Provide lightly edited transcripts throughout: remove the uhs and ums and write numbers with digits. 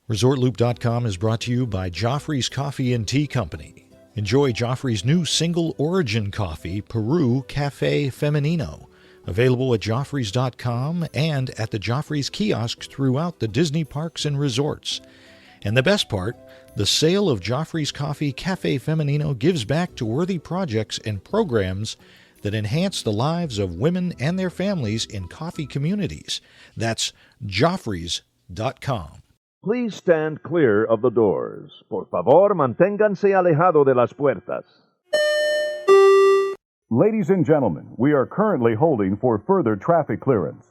ResortLoop.com is brought to you by Joffrey's Coffee and Tea Company. Enjoy Joffrey's new single origin coffee, Peru Cafe Femenino. Available at Joffreys.com and at the Joffrey's kiosks throughout the Disney parks and resorts. And the best part, the sale of Joffrey's Coffee Cafe Femenino gives back to worthy projects and programs that enhance the lives of women and their families in coffee communities. That's Joffreys.com. Please stand clear of the doors. Por favor, manténganse alejado de las puertas. Ladies and gentlemen, we are currently holding for further traffic clearance.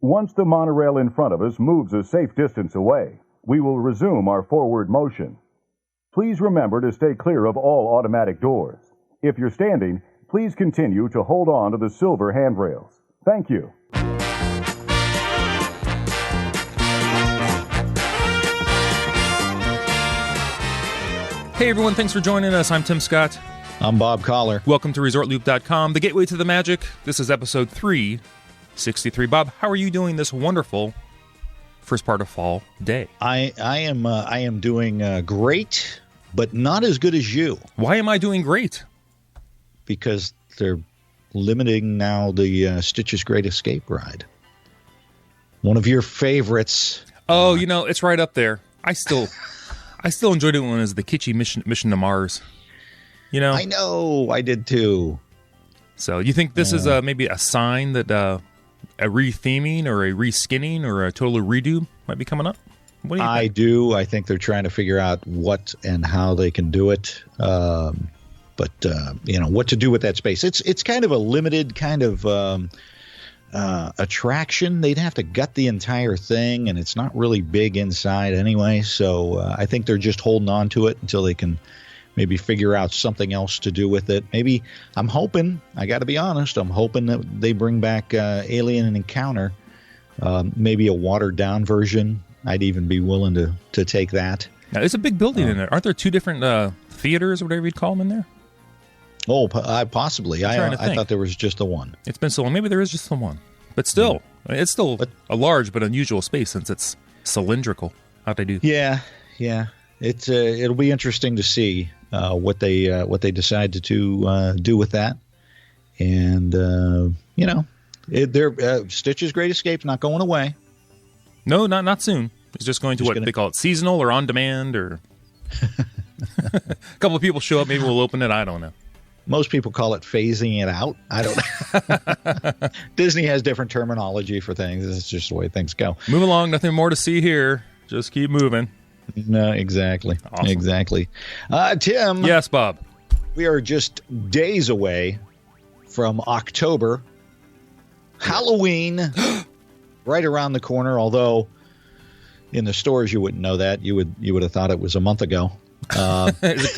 Once the monorail in front of us moves a safe distance away, we will resume our forward motion. Please remember to stay clear of all automatic doors. If you're standing, please continue to hold on to the silver handrails. Thank you. Hey everyone, thanks for joining us. I'm Tim Scott. I'm Bob Collar. Welcome to ResortLoop.com, the gateway to the magic. This is episode 363. Bob, how are you doing this wonderful first part of fall day? I am doing great, but not as good as you. Why am I doing great? Because they're limiting now the Stitch's Great Escape ride. One of your favorites. Oh, it's right up there. I still enjoyed it when it was the kitschy mission to Mars. I know, I did too. So you think this is maybe a sign that a retheming or a reskinning or a total redo might be coming up? What do you think? I do. I think they're trying to figure out what and how they can do it. But what to do with that space. It's kind of a limited kind of attraction. They'd have to gut the entire thing, and it's not really big inside anyway. So I think they're just holding on to it until they can maybe figure out something else to do with it. Maybe I got to be honest, I'm hoping that they bring back Alien Encounter, maybe a watered down version. I'd even be willing to take that. Now, there's a big building in there. Aren't there two different theaters or whatever you'd call them in there? Oh, possibly. I thought there was just the one. It's been so long. Maybe there is just the one. But still, it's still a large but unusual space since it's cylindrical. How'd they do? Yeah. It'll be interesting to see what they decide to do with that. And Stitch's Great Escape's not going away. No, not soon. It's just going to they call it, seasonal or on demand, or a couple of people show up. Maybe we'll open it. I don't know. Most people call it phasing it out. I don't know. Disney has different terminology for things. It's just the way things go. Move along. Nothing more to see here. Just keep moving. No, exactly. Awesome. Exactly. Tim. Yes, Bob. We are just days away from October. Halloween right around the corner, although in the stores you wouldn't know that. You would have thought it was a month ago.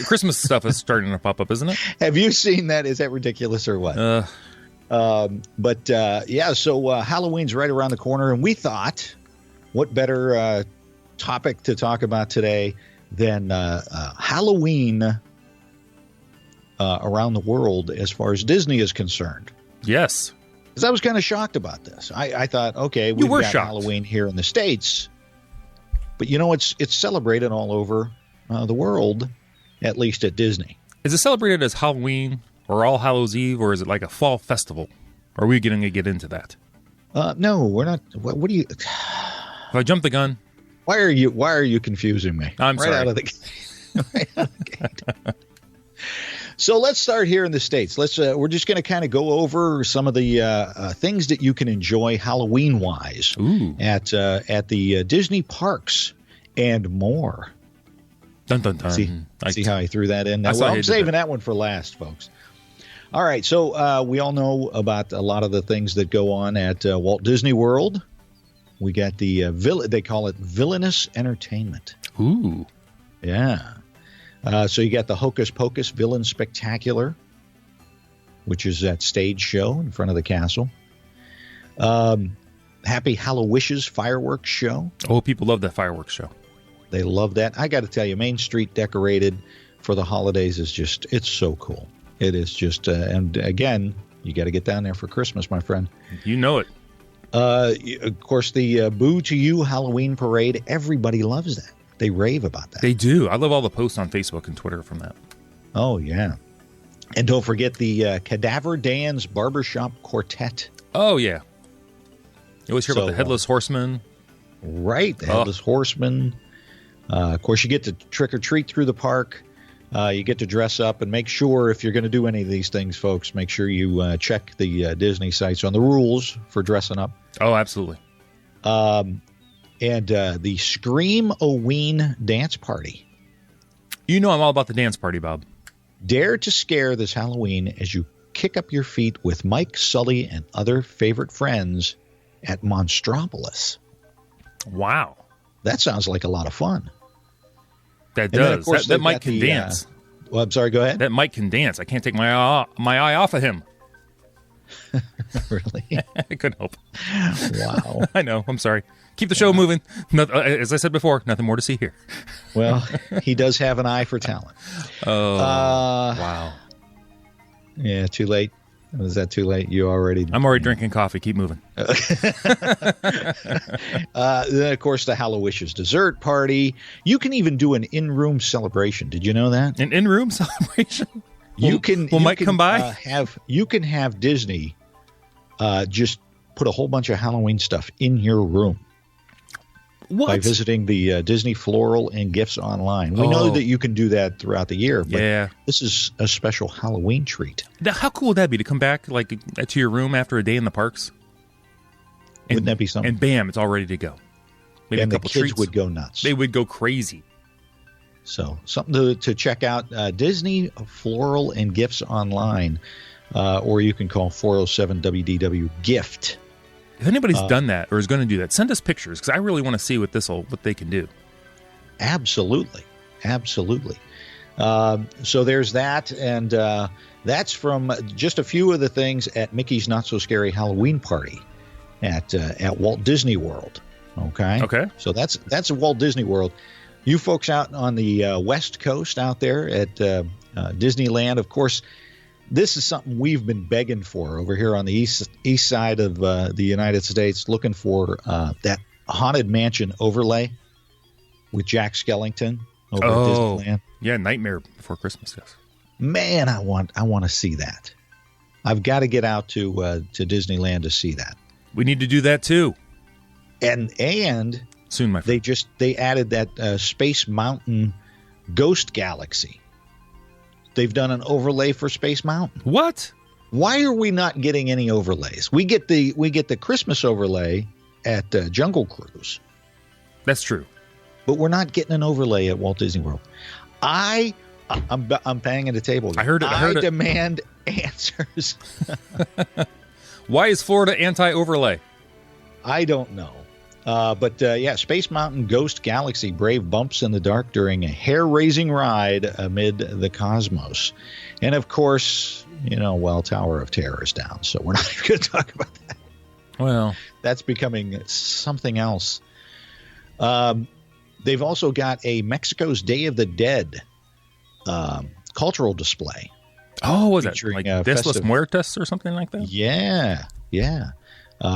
Christmas stuff is starting to pop up, isn't it? Have you seen that? Is that ridiculous or what? So Halloween's right around the corner, and we thought, what better topic to talk about today than Halloween around the world as far as Disney is concerned. Yes. Because I was kind of shocked about this. I thought, okay, we've got shocked. Halloween here in the States, but it's celebrated all over the world, at least at Disney. Is it celebrated as Halloween or All Hallows Eve, or is it like a fall festival? Are we going to get into that? No, we're not. What do you? If I jump the gun. Why are you confusing me? I'm sorry. Right out of the gate. So let's start here in the States. We're just going to kind of go over some of the things that you can enjoy Halloween-wise at the Disney parks and more. Dun, dun, dun. See how I threw that in? I'm saving that one for last, folks. All right, so we all know about a lot of the things that go on at Walt Disney World. We got the they call it villainous entertainment. Ooh. Yeah. So you got the Hocus Pocus Villain Spectacular, which is that stage show in front of the castle. Happy Hallowishes fireworks show. Oh, people love that fireworks show. They love that. I got to tell you, Main Street decorated for the holidays it's so cool. It is just, and again, you got to get down there for Christmas, my friend. You know it. Of course, the Boo to You Halloween Parade, everybody loves that. They rave about that. They do. I love all the posts on Facebook and Twitter from that. Oh, yeah. And don't forget the Cadaver Dan's Barbershop Quartet. Oh, yeah. You always hear about the Headless Horseman. Right, the Headless Horseman. Of course, you get to trick or treat through the park. You get to dress up, and make sure, if you're going to do any of these things, folks, make sure you check the Disney sites on the rules for dressing up. Oh, absolutely. And the Scream-O-Ween dance party. You know I'm all about the dance party, Bob. Dare to scare this Halloween as you kick up your feet with Mike, Sully, and other favorite friends at Monstropolis. Wow. That sounds like a lot of fun. That does. That Mike can dance. Well, I'm sorry, go ahead. That Mike can dance. I can't take my eye off of him. Really? I couldn't help. Wow. I know. I'm sorry. Keep the show moving. As I said before, nothing more to see here. Well, he does have an eye for talent. Oh, wow. Yeah, too late. Was that too late? I'm already drinking coffee. Keep moving. Then, of course, the Hallowishes dessert party. You can even do an in-room celebration. Did you know that? An in-room celebration? Will Mike come by? You can have Disney just put a whole bunch of Halloween stuff in your room. What? By visiting the Disney Floral and Gifts online. We know that you can do that throughout the year, but this is a special Halloween treat. Now, how cool would that be to come back to your room after a day in the parks? Wouldn't that be something? And bam, it's all ready to go. Maybe and a couple the kids treats. Would go nuts. They would go crazy. So something to check out, Disney Floral and Gifts online, or you can call 407-WDW-GIFT. If anybody's done that or is going to do that, send us pictures, because I really want to see what they can do. Absolutely. So there's that, and that's from just a few of the things at Mickey's Not So Scary Halloween Party at Walt Disney World. Okay. So that's Walt Disney World. You folks out on the West Coast out there at Disneyland, of course. This is something we've been begging for over here on the east side of the United States, looking for that Haunted Mansion overlay with Jack Skellington over at Disneyland. Yeah, Nightmare Before Christmas, yes. Man, I want to see that. I've got to get out to Disneyland to see that. We need to do that too. And soon, my friend. They added that Space Mountain Ghost Galaxy. They've done an overlay for Space Mountain. What? Why are we not getting any overlays? We get the Christmas overlay at Jungle Cruise. That's true. But we're not getting an overlay at Walt Disney World. I'm banging the table. I heard it. Demand answers. Why is Florida anti-overlay? I don't know. But Space Mountain Ghost Galaxy brave bumps in the dark during a hair-raising ride amid the cosmos. And, of course, Tower of Terror is down, so we're not even going to talk about that. Well, that's becoming something else. They've also got a Mexico's Day of the Dead cultural display. Oh, was that like Des Los Muertos or something like that? Yeah.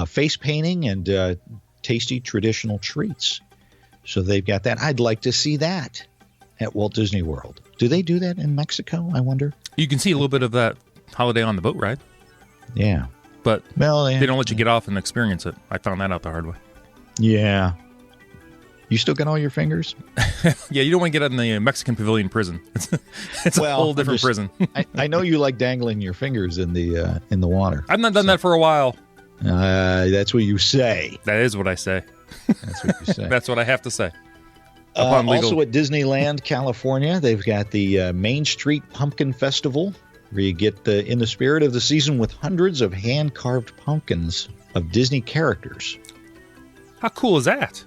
Face painting and tasty traditional treats. So they've got that. I'd like to see that at Walt Disney World. Do they do that in Mexico, I wonder? You can see a little bit of that Holiday on the Boat ride. Yeah. But they don't let you get off and experience it. I found that out the hard way. Yeah. You still got all your fingers? Yeah, you don't want to get in the Mexican Pavilion prison. It's a whole different prison. I know you like dangling your fingers in the water. I've not done that for a while. That's what you say. That is what I say. That's what you say. That's what I have to say. Also at Disneyland, California, they've got the Main Street Pumpkin Festival, where you get in the spirit of the season with hundreds of hand-carved pumpkins of Disney characters. How cool is that?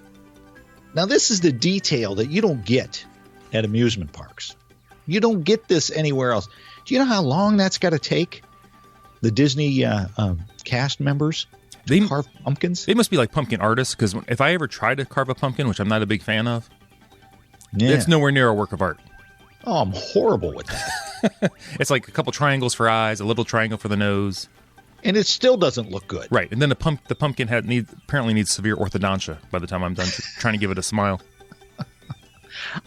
Now, this is the detail that you don't get at amusement parks. You don't get this anywhere else. Do you know how long that's got to take? The Disney cast members to carve pumpkins? They must be like pumpkin artists, because if I ever try to carve a pumpkin, which I'm not a big fan of, it's nowhere near a work of art. Oh, I'm horrible with that. It's like a couple triangles for eyes, a little triangle for the nose. And it still doesn't look good. Right. And then the pumpkin apparently needs severe orthodontia by the time I'm done trying to give it a smile.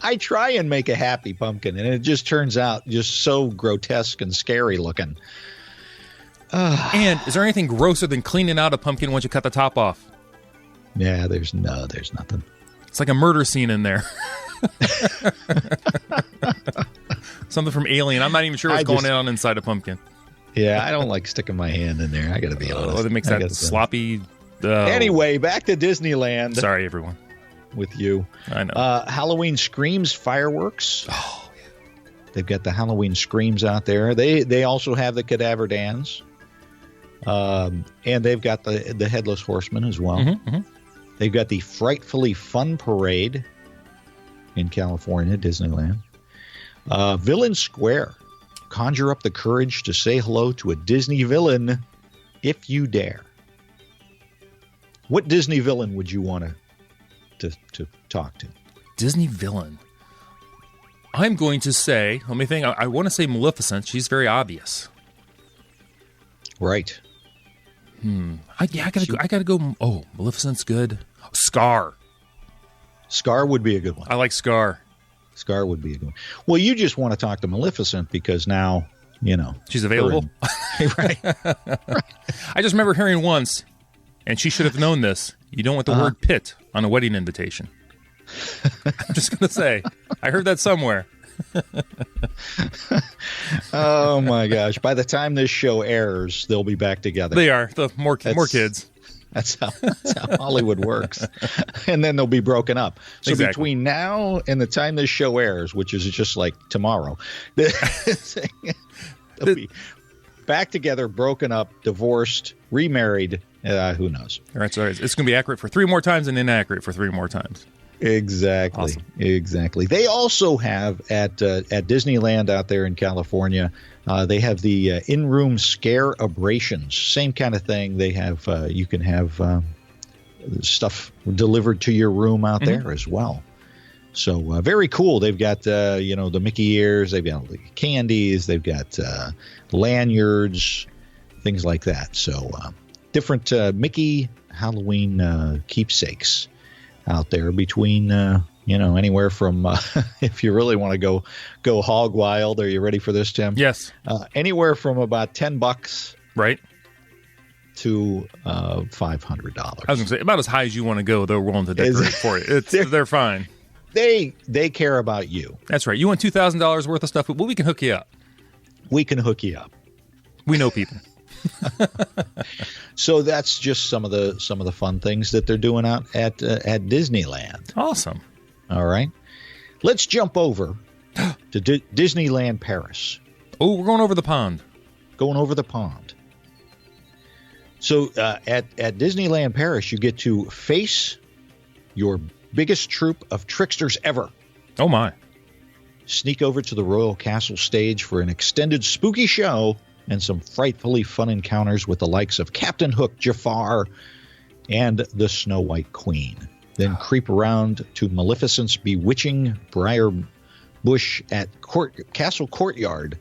I try and make a happy pumpkin, and it just turns out just so grotesque and scary looking. And is there anything grosser than cleaning out a pumpkin once you cut the top off? Yeah, there's nothing. It's like a murder scene in there. Something from Alien. I'm not even sure what's going on inside a pumpkin. Yeah, I don't like sticking my hand in there. I got to be honest. Oh, it makes that sloppy. Anyway, back to Disneyland. Sorry, everyone. With you. I know. Halloween Screams fireworks. Oh, yeah. They've got the Halloween Screams out there. They also have the Cadaver Dans. And they've got the Headless Horseman as well. Mm-hmm, mm-hmm. They've got the Frightfully Fun Parade in California, Disneyland. Villain Square. Conjure up the courage to say hello to a Disney villain if you dare. What Disney villain would you want to talk to? Disney villain. I'm going to say, let me think. I want to say Maleficent. She's very obvious. Right. I gotta go. Oh, Maleficent's good. Scar. Scar would be a good one. I like Scar. Scar would be a good one. Well, you just want to talk to Maleficent because now, she's available. Right. I just remember hearing once, and she should have known this, you don't want the word pit on a wedding invitation. I'm just going to say, I heard that somewhere. Oh, my gosh. By the time this show airs, they'll be back together. They are. More kids. That's how Hollywood works. And then they'll be broken up. So Between now and the time this show airs, which is just like tomorrow, they'll be back together, broken up, divorced, remarried. Who knows? All right. So it's going to be accurate for 3 more times and inaccurate for 3 more times. Exactly. Awesome. Exactly. They also have at Disneyland out there in California, they have the in-room scare abrasions. Same kind of thing. They have you can have stuff delivered to your room out there as well. So very cool. They've got the Mickey ears. They've got candies. They've got lanyards, things like that. So different Mickey Halloween keepsakes out there between anywhere from if you really want to go hog wild. Are you ready for this, Tim? Yes. Anywhere from about $10, right, to $500. I was going to say about as high as you want to go. They're willing to decorate for it. They're fine. They care about you. That's right. You want $2,000 worth of stuff? Well, we can hook you up. We can hook you up. We know people. So that's just some of the fun things that they're doing out at Disneyland. Awesome. All right, let's jump over to Disneyland Paris. Oh, we're going over the pond. Going over the pond. So at Disneyland Paris, you get to face your biggest troupe of tricksters ever. Oh my! Sneak over to the Royal Castle stage for an extended spooky show and some frightfully fun encounters with the likes of Captain Hook, Jafar, and the Snow White Queen. Then creep around to Maleficent's bewitching briar bush at Castle Courtyard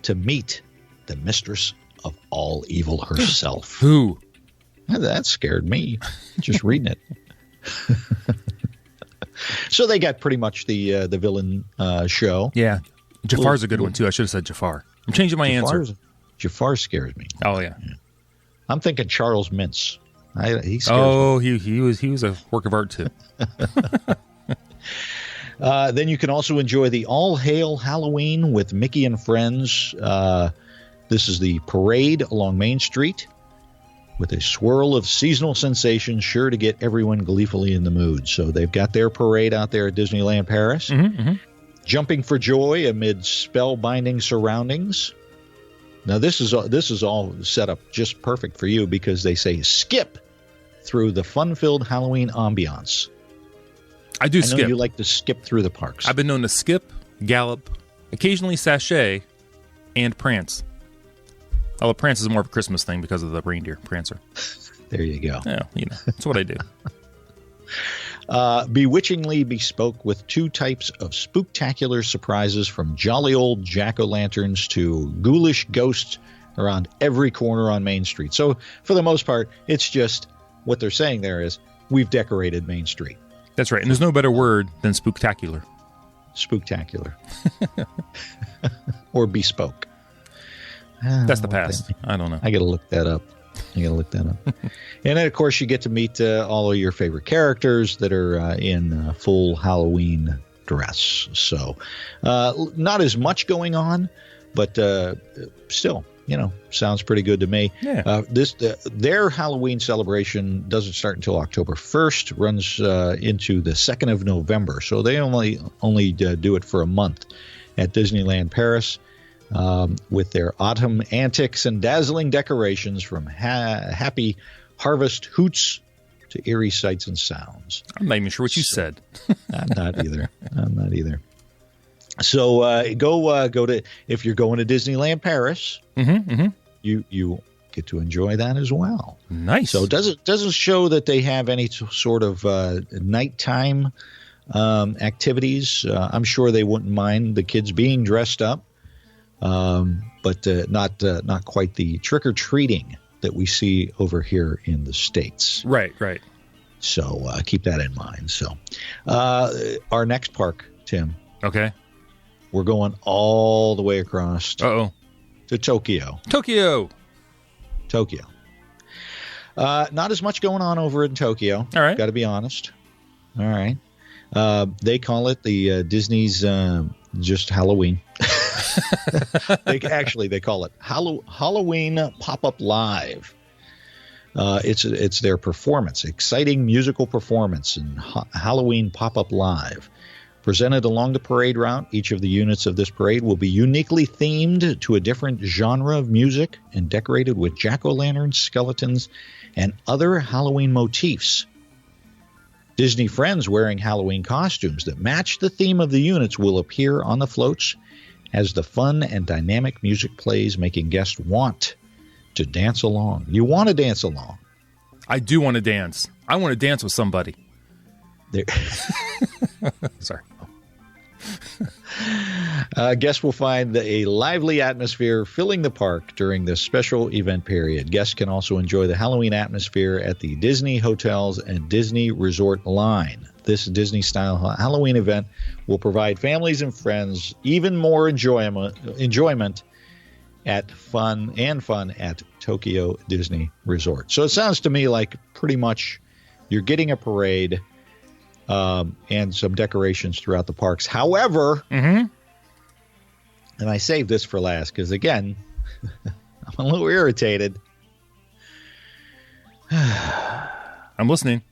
to meet the mistress of all evil herself. Who? That scared me, just reading it. So they got pretty much the villain show. Yeah. Jafar's a good one, too. I should have said Jafar. I'm changing my answer. Jafar scares me. Oh, yeah. I'm thinking Charles Mintz. He scares me. He was a work of art, too. Then you can also enjoy the All Hail Halloween with Mickey and Friends. This is the parade along Main Street with a swirl of seasonal sensations sure to get everyone gleefully in the mood. So they've got their parade out there at Disneyland Paris. Jumping for joy amid spellbinding surroundings. Now, this is all set up just perfect for you because they say skip through the fun-filled Halloween ambiance. I know skip. You like to skip through the parks. I've been known to skip, gallop, occasionally sashay, and prance. Although prance is more of a Christmas thing because of the reindeer prancer. There you go. Yeah, that's what I do. Bewitchingly bespoke with 2 types of spooktacular surprises from jolly old jack-o'-lanterns to ghoulish ghosts around every corner on Main Street. So for the most part, it's just what they're saying there is we've decorated Main Street. That's right. And there's no better word than spooktacular. spooktacular or bespoke. That's the past. I don't know. I got to look that up. And then, of course, you get to meet all of your favorite characters that are in full Halloween dress. So not as much going on, but still, sounds pretty good to me. Yeah. Their Halloween celebration doesn't start until October 1st, runs into the 2nd of November. So they only do it for a month at Disneyland Paris. With their autumn antics and dazzling decorations from happy harvest hoots to eerie sights and sounds. I'm not even sure what you said. I'm not either. So go to, if you're going to Disneyland Paris, you get to enjoy that as well. Nice. So it doesn't show that they have any sort of nighttime activities. I'm sure they wouldn't mind the kids being dressed up. But not quite the trick-or-treating that we see over here in the States. Right. So keep that in mind. So our next park, Tim. Okay. We're going all the way across to Tokyo. Not as much going on over in Tokyo. All right. Got to be honest. All right. They call it the Disney's just Halloween. They call it Halloween Pop-Up Live. It's their performance, exciting musical performance in Halloween Pop-Up Live. Presented along the parade route, each of the units of this parade will be uniquely themed to a different genre of music and decorated with jack-o'-lanterns, skeletons, and other Halloween motifs. Disney friends wearing Halloween costumes that match the theme of the units will appear on the floats as the fun and dynamic music plays, making guests want to dance along. You want to dance along. I do want to dance. I want to dance with somebody. Sorry. Guests will find a lively atmosphere filling the park during this special event period. Guests can also enjoy the Halloween atmosphere at the Disney hotels and Disney Resort line. This Disney-style Halloween event will provide families and friends even more enjoyment at fun at Tokyo Disney Resort. So it sounds to me like pretty much you're getting a parade and some decorations throughout the parks. However, and I saved this for last because, again, I'm a little irritated. I'm listening.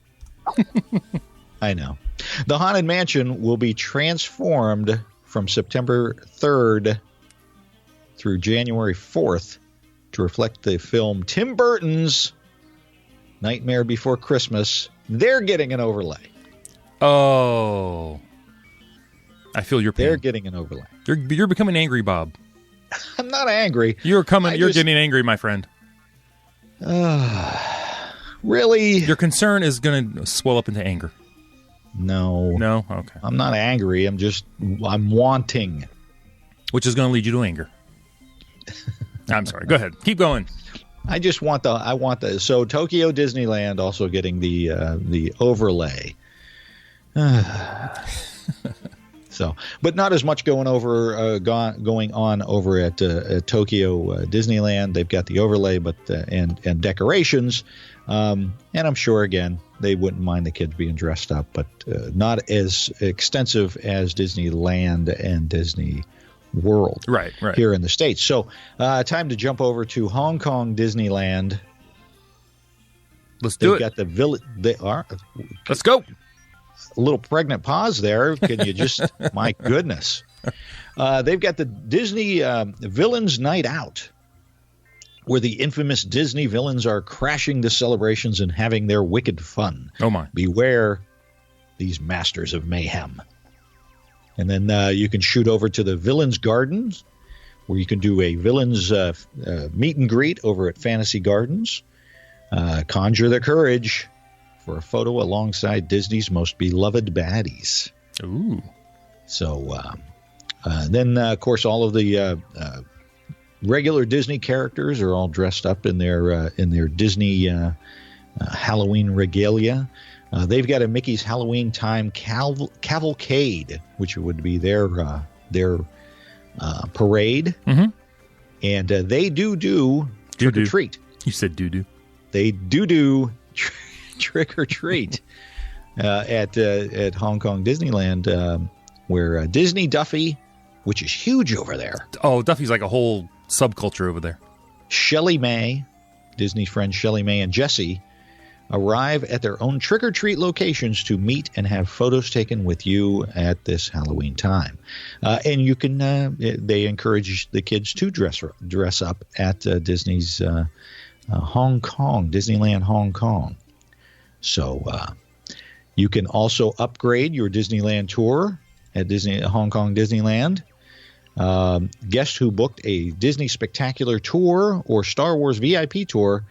I know. The Haunted Mansion will be transformed from September 3rd through January 4th to reflect the film Tim Burton's Nightmare Before Christmas. They're getting an overlay. Oh. I feel your pain. They're getting an overlay. You're becoming angry, Bob. I'm not angry. You're getting angry, my friend. Really? Your concern is going to swell up into anger. No. No? Okay. I'm not angry. I'm wanting. Which is going to lead you to anger. I'm sorry. Go ahead. Keep going. I want the so Tokyo Disneyland also getting the overlay. So, but not as much going on over at Tokyo Disneyland. They've got the overlay, but and decorations, and I'm sure again they wouldn't mind the kids being dressed up, but not as extensive as Disneyland and Disney World, right here in the States. So, time to jump over to Hong Kong Disneyland. Let's do it. They've got the village. They are. Let's go. A little pregnant pause there. Can you just, my goodness. They've got the Disney Villains Night Out, where the infamous Disney villains are crashing the celebrations and having their wicked fun. Oh, my. Beware these masters of mayhem. And then you can shoot over to the Villains Gardens, where you can do a Villains meet and greet over at Fantasy Gardens. Conjure their courage for a photo alongside Disney's most beloved baddies. Ooh. So then, of course, all of the regular Disney characters are all dressed up in their Disney Halloween regalia. They've got a Mickey's Halloween Time cavalcade, which would be their parade. Mm-hmm. And they do trick or treat. You said doo-doo. They do trick or treat at Hong Kong Disneyland, where Disney Duffy, which is huge over there. Oh, Duffy's like a whole subculture over there. Shelley May, Disney friends Shelley May and Jessie, arrive at their own trick-or-treat locations to meet and have photos taken with you at this Halloween time. And you can, they encourage the kids to dress up at Disney's Hong Kong, Disneyland Hong Kong. So you can also upgrade your Disneyland tour at Hong Kong Disneyland. Guests who booked a Disney Spectacular tour or Star Wars VIP tour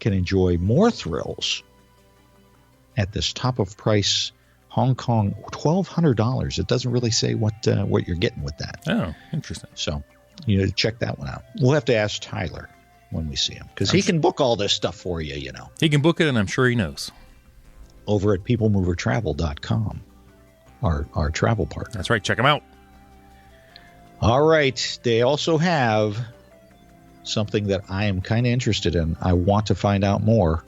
can enjoy more thrills at this top-of-price Hong Kong $1,200. It doesn't really say what you're getting with that. Oh, interesting. So you know, check that one out. We'll have to ask Tyler when we see him, because he can book all this stuff for you, you know. He can book it, and I'm sure he knows. Over at peoplemovertravel.com, our travel partner. That's right. Check him out. All right. They also have something that I am kind of interested in. I want to find out more.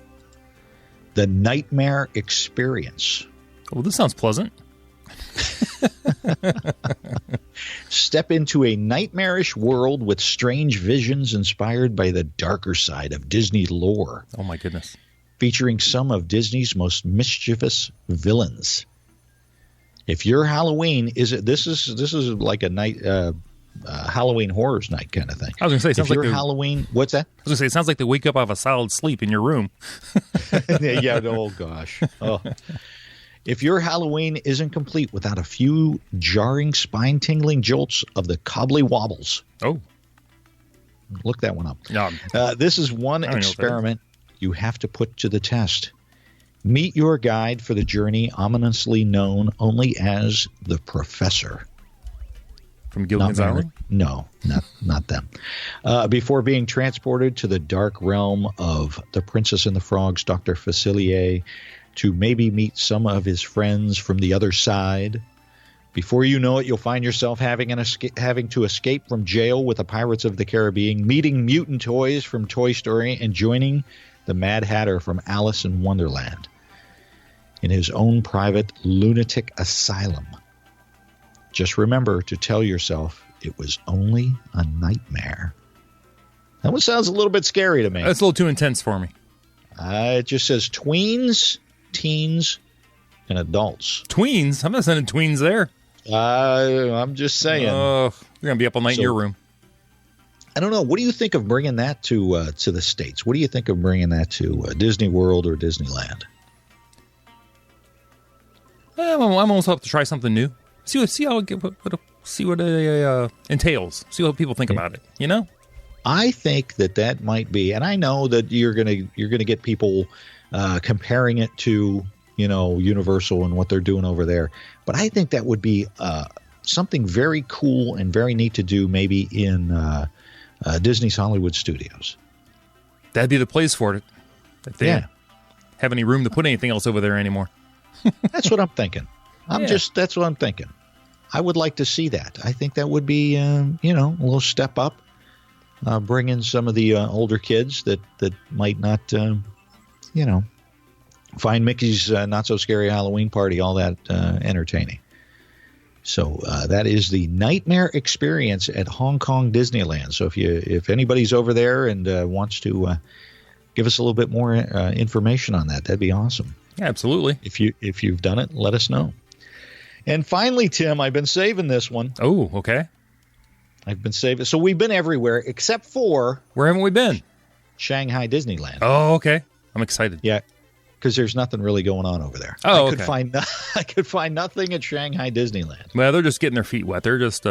The Nightmare Experience. Oh, this sounds pleasant. Step into a nightmarish world with strange visions inspired by the darker side of Disney lore. Oh, my goodness. Featuring some of Disney's most mischievous villains. If your Halloween this is like a night Halloween Horrors Night kind of thing. I was going to say, it sounds like Halloween. What's that? I was going to say, it sounds like they wake up out of a solid sleep in your room. Yeah. Oh gosh. Oh. If your Halloween isn't complete without a few jarring, spine-tingling jolts of the cobbly wobbles. Oh. Look that one up. No, this is one experiment you have to put to the test. Meet your guide for the journey, ominously known only as the Professor. From Gilligan's Island? No, not them. Before being transported to the dark realm of the Princess and the Frogs, Dr. Facilier, to maybe meet some of his friends from the other side. Before you know it, you'll find yourself having to escape from jail with the Pirates of the Caribbean, meeting mutant toys from Toy Story, and joining the Mad Hatter from Alice in Wonderland in his own private lunatic asylum. Just remember to tell yourself it was only a nightmare. That one sounds a little bit scary to me. That's a little too intense for me. It just says tweens, teens, and adults. Tweens? I'm not sending tweens there. I'm just saying. Oh, you're going to be up all night in your room. I don't know. What do you think of bringing that to the States? What do you think of bringing that to Disney World or Disneyland? I'm almost up to try something new. See what it entails. See what people think about it. You know, I think that might be, and I know that you're gonna get people comparing it to Universal and what they're doing over there. But I think that would be something very cool and very neat to do, maybe in Disney's Hollywood Studios. That'd be the place for it. If they have any room to put anything else over there anymore. That's what I'm thinking. That's what I'm thinking. I would like to see that. I think that would be, a little step up. Bring in some of the older kids that might not, find Mickey's Not So Scary Halloween Party all that entertaining. So that is the Nightmare Experience at Hong Kong Disneyland. So if anybody's over there and wants to give us a little bit more information on that, that'd be awesome. Yeah, absolutely. If you've done it, let us know. And finally, Tim, I've been saving this one. Oh, okay. I've been saving. So we've been everywhere except for... Where haven't we been? Shanghai Disneyland. Oh, okay. I'm excited. Yeah, because there's nothing really going on over there. Oh, I could find nothing at Shanghai Disneyland. Well, they're just getting their feet wet. They're just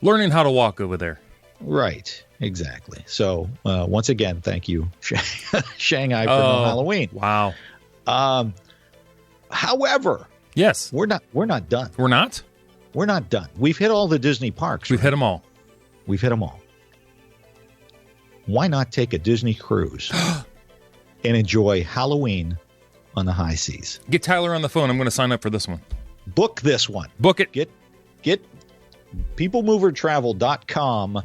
learning how to walk over there. Right. Exactly. So once again, thank you, Shanghai, for no Halloween. Wow. However, yes, we're not done. We're not? We're not done. We've hit all the Disney parks. We've hit them all. We've hit them all. Why not take a Disney cruise and enjoy Halloween on the high seas. Get Tyler on the phone. I'm going to sign up for this one. Book this one. Book it. Get peoplemovertravel.com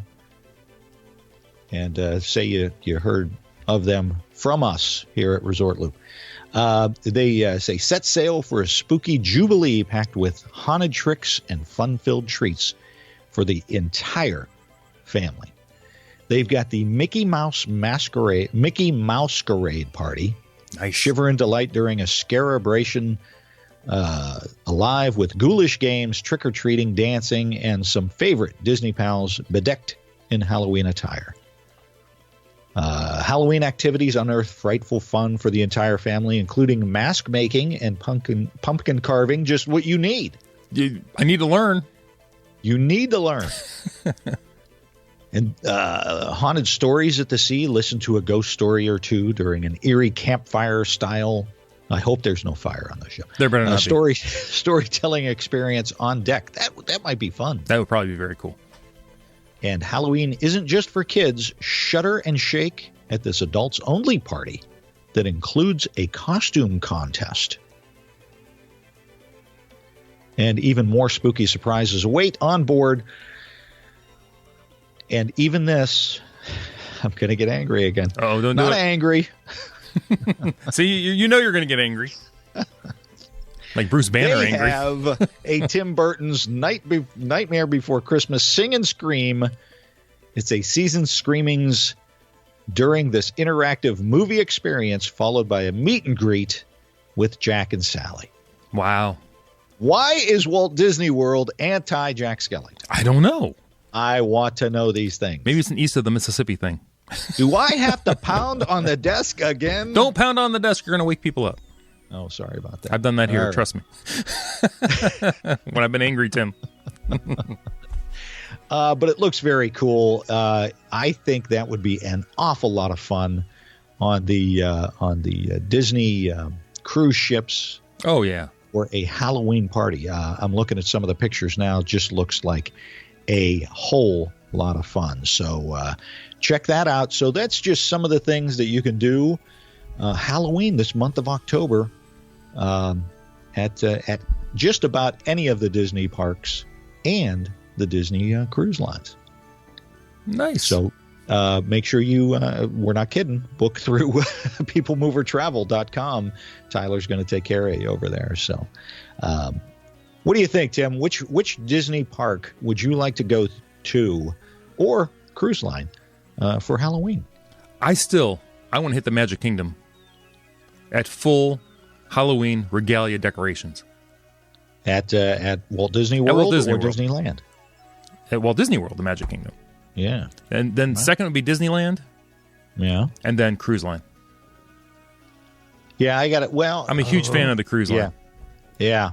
and say you heard of them from us here at Resort Loop. They say set sail for a spooky jubilee packed with haunted tricks and fun-filled treats for the entire family. They've got the Mickey Masquerade Party. Nice. Shiver and delight during a scareabration, alive with ghoulish games, trick-or-treating, dancing, and some favorite Disney pals bedecked in Halloween attire. Halloween activities unearth frightful fun for the entire family, including mask making and pumpkin carving, just what you need. I need to learn. You need to learn. And haunted stories at the sea. Listen to a ghost story or two during an eerie campfire style. I hope there's no fire on the ship. There better not be. Storytelling experience on deck. That might be fun. That would probably be very cool. And Halloween isn't just for kids. Shudder and shake at this adults-only party that includes a costume contest. And even more spooky surprises await on board. And even this, I'm going to get angry again. Oh, don't do it. Not angry. See, you know you're going to get angry. Like Bruce Banner they angry. They have a Tim Burton's Nightmare Before Christmas Sing and Scream. It's a season screamings during this interactive movie experience, followed by a meet and greet with Jack and Sally. Wow. Why is Walt Disney World anti-Jack Skellington? I don't know. I want to know these things. Maybe it's an east of the Mississippi thing. Do I have to pound on the desk again? Don't pound on the desk. You're going to wake people up. Oh, sorry about that. I've done that here. Right. Trust me. When I've been angry, Tim. But it looks very cool. I think that would be an awful lot of fun on the Disney cruise ships. Oh, yeah. Or a Halloween party. I'm looking at some of the pictures now. It just looks like a whole lot of fun. So check that out. So that's just some of the things that you can do Halloween this month of October at just about any of the Disney parks and the Disney cruise lines. Nice. So make sure you, we're not kidding, book through peoplemovertravel.com. Tyler's going to take care of you over there. So what do you think, Tim? Which Disney park would you like to go to or cruise line for Halloween? I want to hit the Magic Kingdom at full Halloween regalia decorations. At Walt Disney World or Disneyland? At Walt Disney World, the Magic Kingdom. Yeah. And then second would be Disneyland. Yeah. And then cruise line. Yeah, I got it. Well, I'm a huge fan of the cruise line. Yeah.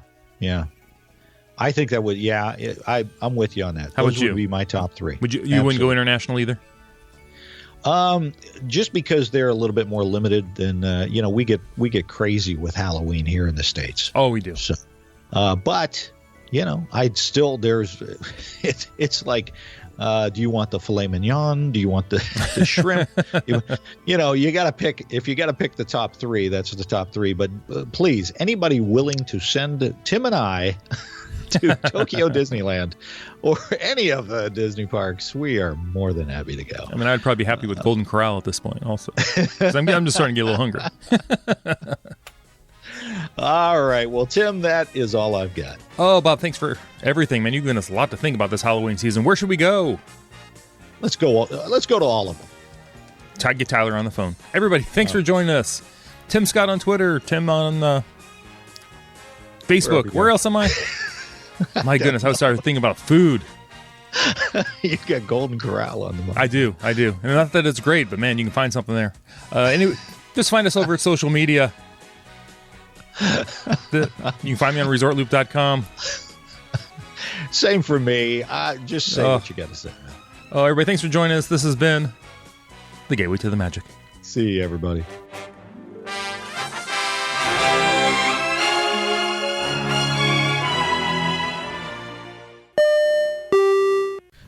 I think that would, I'm with you on that. How Those would you? Would be my top three. Would you wouldn't go international either? Just because they're a little bit more limited than, we get crazy with Halloween here in the States. Oh, we do. So, but, I'd still, it's like, do you want the filet mignon? Do you want the shrimp? You got to pick. If you got to pick the top three, that's the top three. But please, anybody willing to send Tim and I to Tokyo Disneyland or any of the Disney parks, we are more than happy to go. I mean, I'd probably be happy with Golden Corral at this point also. 'Cause I'm just starting to get a little hungry. All right. Well, Tim, that is all I've got. Oh, Bob, thanks for everything, man. You've given us a lot to think about this Halloween season. Where should we go? Let's go to all of them. Get Tyler on the phone. Everybody, thanks for joining us. Tim Scott on Twitter. Tim on Facebook. Where else am I? My goodness, I started thinking about food. You've got Golden Corral on the mind. I do. And not that it's great, but man, you can find something there. Anyway, just find us over at social media. You can find me on ResortLoop.com. Same for me. Just say what you got to say. Oh, everybody, thanks for joining us. This has been The Gateway to the Magic. See you, everybody.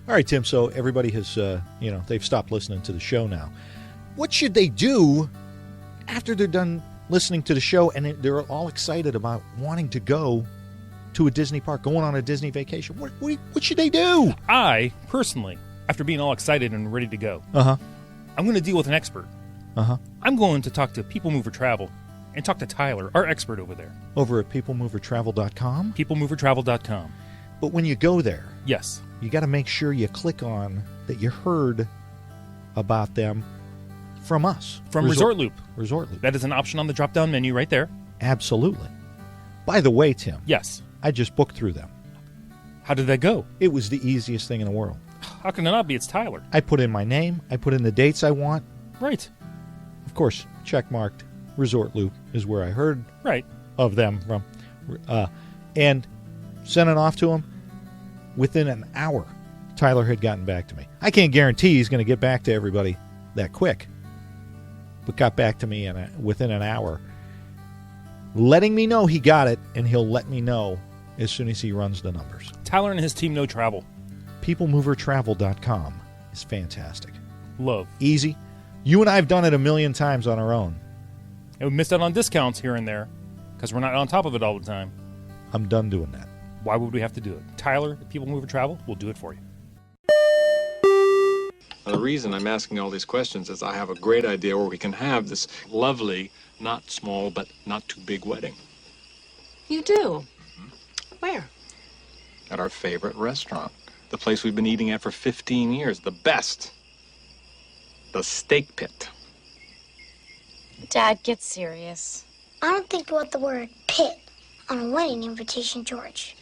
All right, Tim, so everybody has, they've stopped listening to the show now. What should they do after they're done listening to the show, and they're all excited about wanting to go to a Disney park, going on a Disney vacation. What should they do? I, personally, after being all excited and ready to go, I'm going to deal with an expert. I'm going to talk to People Mover Travel and talk to Tyler, our expert over there. Over at peoplemovertravel.com? Peoplemovertravel.com. But when you go there, yes, you got to make sure you click on that you heard about them from us. From ResortLoop. ResortLoop. That is an option on the drop-down menu right there. Absolutely. By the way, Tim. Yes. I just booked through them. How did that go? It was the easiest thing in the world. How can it not be? It's Tyler. I put in my name. I put in the dates I want. Right. Of course, check-marked Resort Loop is where I heard of them from. And sent it off to him. Within an hour, Tyler had gotten back to me. I can't guarantee he's going to get back to everybody that quick, but got back to me within an hour, letting me know he got it, and he'll let me know as soon as he runs the numbers. Tyler and his team know travel. Peoplemovertravel.com is fantastic. Love. Easy. You and I have done it a million times on our own. And we missed out on discounts here and there because we're not on top of it all the time. I'm done doing that. Why would we have to do it? Tyler at People Mover Travel will do it for you. The reason I'm asking all these questions is I have a great idea where we can have this lovely, not small, but not too big wedding. You do? Where? At our favorite restaurant. The place we've been eating at for 15 years. The best. The Steak Pit. Dad, get serious. I don't think you want the word pit on a wedding invitation, George.